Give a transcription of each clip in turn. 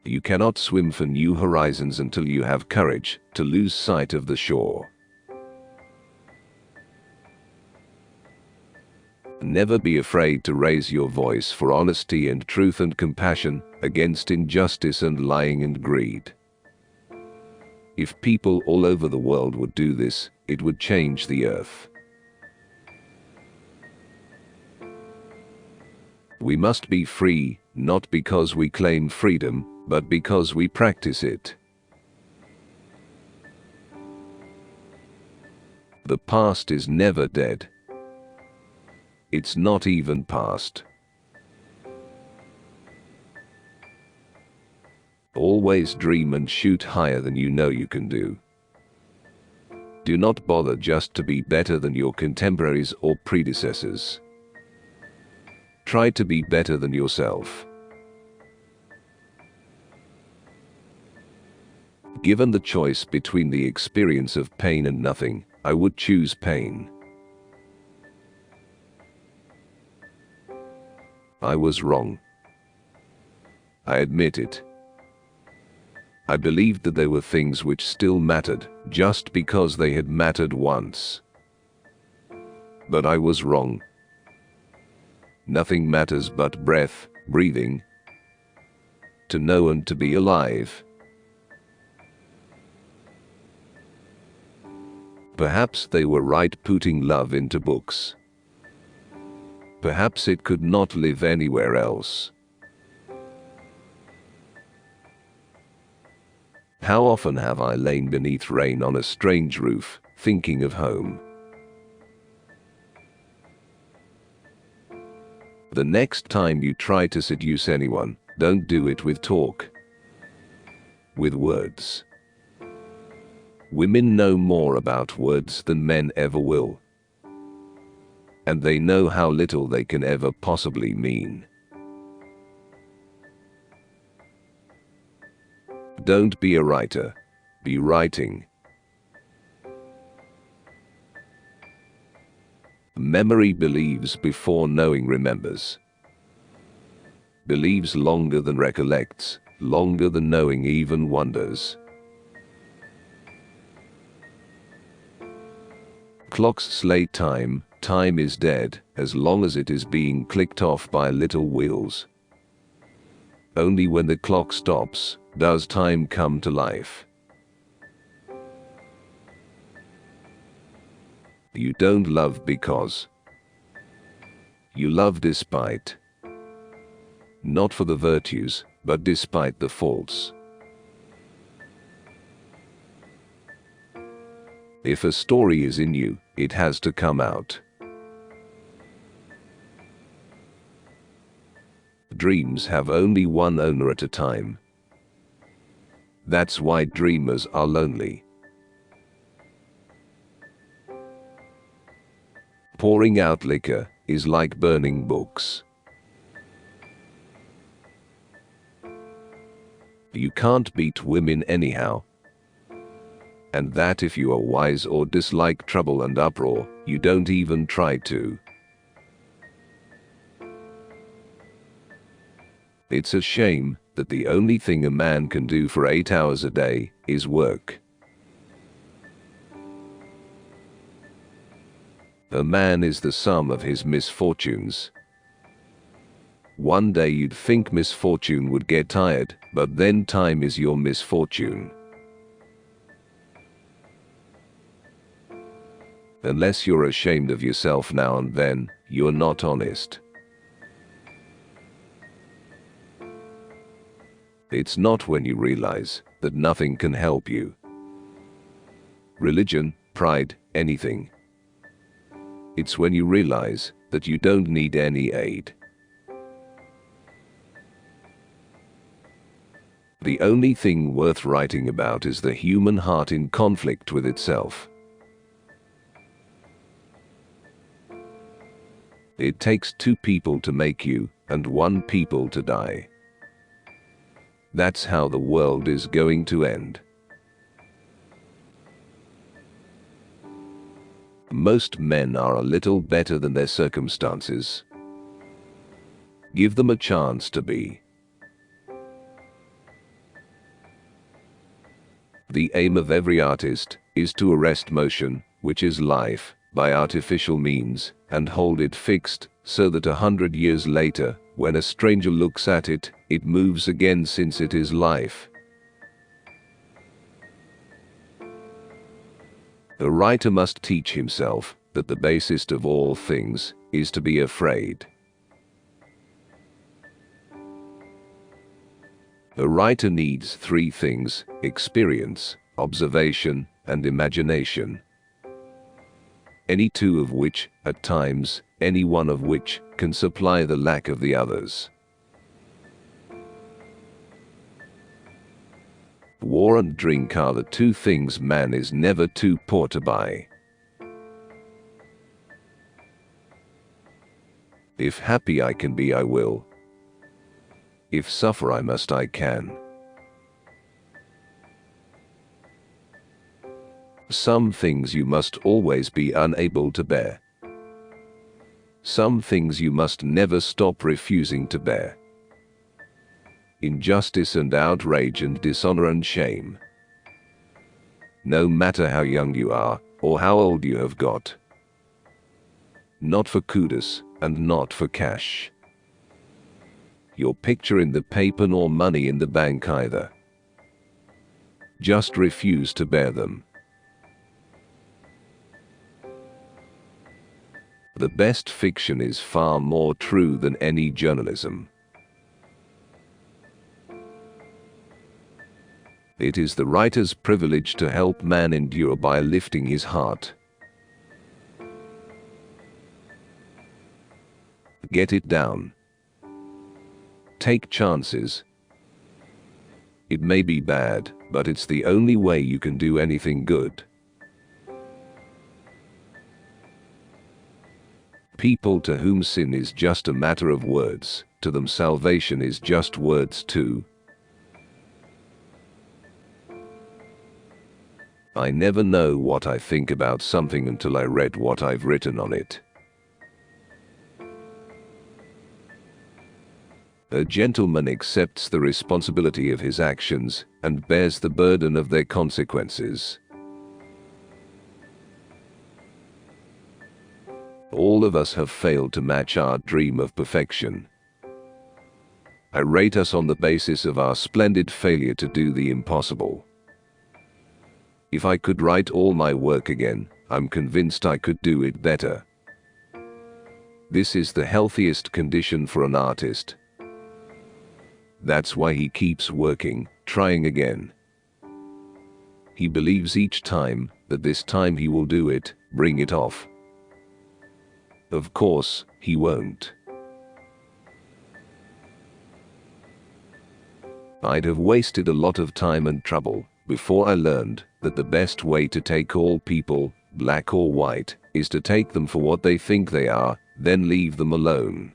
You cannot swim for new horizons until you have courage to lose sight of the shore. Never be afraid to raise your voice for honesty and truth and compassion against injustice and lying and greed. If people all over the world would do this, it would change the earth. We must be free, not because we claim freedom, but because we practice it. The past is never dead. It's not even past. Always dream and shoot higher than you know you can do. Do not bother just to be better than your contemporaries or predecessors. Try to be better than yourself. Given the choice between the experience of pain and nothing, I would choose pain. I was wrong. I admit it. I believed that there were things which still mattered, just because they had mattered once. But I was wrong. Nothing matters but breath, breathing, to know and to be alive. Perhaps they were right putting love into books. Perhaps it could not live anywhere else. How often have I lain beneath rain on a strange roof, thinking of home? The next time you try to seduce anyone, don't do it with talk. With words. Women know more about words than men ever will. And they know how little they can ever possibly mean. Don't be a writer. Be writing. Memory believes before knowing remembers. Believes longer than recollects, longer than knowing even wonders. Clocks slay time, time is dead, as long as it is being clicked off by little wheels. Only when the clock stops, does time come to life. You don't love because. You love despite. Not for the virtues, but despite the faults. If a story is in you, it has to come out. Dreams have only one owner at a time. That's why dreamers are lonely. Pouring out liquor is like burning books. You can't beat women anyhow. And that if you are wise or dislike trouble and uproar, you don't even try to. It's a shame that the only thing a man can do for 8 hours a day is work. A man is the sum of his misfortunes. One day you'd think misfortune would get tired, but then time is your misfortune. Unless you're ashamed of yourself now and then, you're not honest. It's not when you realize that nothing can help you. Religion, pride, anything. It's when you realize that you don't need any aid. The only thing worth writing about is the human heart in conflict with itself. It takes 2 people to make you, and 1 people to die. That's how the world is going to end. Most men are a little better than their circumstances. Give them a chance to be. The aim of every artist is to arrest motion, which is life, by artificial means, and hold it fixed, so that 100 years later, when a stranger looks at it, it moves again, since it is life. A writer must teach himself that the basis of all things is to be afraid. A writer needs 3 things: experience, observation, and imagination. Any 2 of which, at times, any one of which, can supply the lack of the others. War and drink are the 2 things man is never too poor to buy. If happy I can be, I will. If suffer I must, I can. Some things you must always be unable to bear. Some things you must never stop refusing to bear. Injustice and outrage and dishonor and shame. No matter how young you are, or how old you have got. Not for kudos, and not for cash. Your picture in the paper, nor money in the bank either. Just refuse to bear them. The best fiction is far more true than any journalism. It is the writer's privilege to help man endure by lifting his heart. Get it down. Take chances. It may be bad, but it's the only way you can do anything good. People to whom sin is just a matter of words, to them salvation is just words too. I never know what I think about something until I read what I've written on it. A gentleman accepts the responsibility of his actions and bears the burden of their consequences. All of us have failed to match our dream of perfection. I rate us on the basis of our splendid failure to do the impossible. If I could write all my work again, I'm convinced I could do it better. This is the healthiest condition for an artist. That's why he keeps working, trying again. He believes each time that this time he will do it, bring it off. Of course, he won't. I'd have wasted a lot of time and trouble before I learned that the best way to take all people, black or white, is to take them for what they think they are, then leave them alone.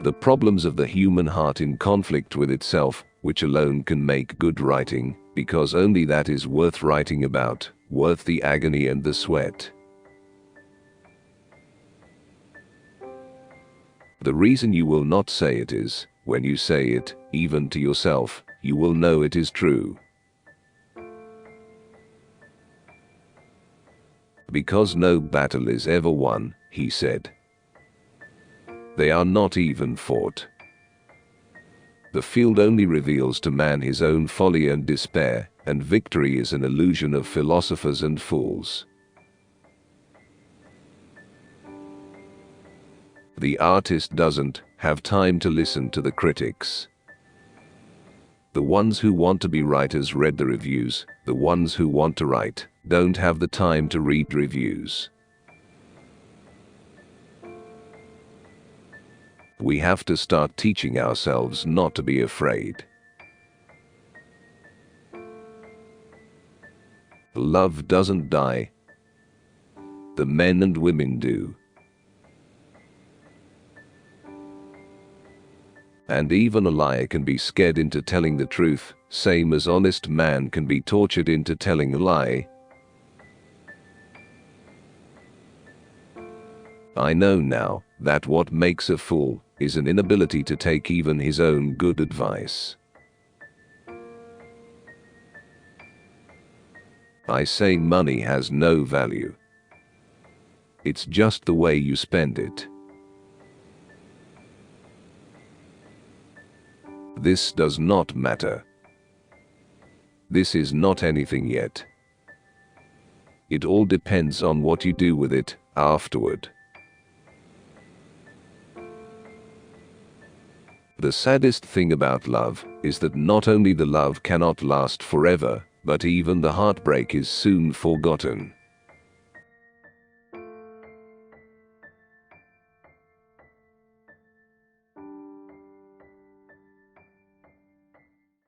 The problems of the human heart in conflict with itself, which alone can make good writing, because only that is worth writing about, worth the agony and the sweat. The reason you will not say it is, when you say it, even to yourself, you will know it is true. Because no battle is ever won, he said. They are not even fought. The field only reveals to man his own folly and despair, and victory is an illusion of philosophers and fools. The artist doesn't have time to listen to the critics. The ones who want to be writers read the reviews, the ones who want to write don't have the time to read reviews. We have to start teaching ourselves not to be afraid. Love doesn't die. The men and women do. And even a liar can be scared into telling the truth, same as honest man can be tortured into telling a lie. I know now that what makes a fool is an inability to take even his own good advice. I say money has no value. It's just the way you spend it. This does not matter. This is not anything yet. It all depends on what you do with it afterward. The saddest thing about love is that not only the love cannot last forever, but even the heartbreak is soon forgotten.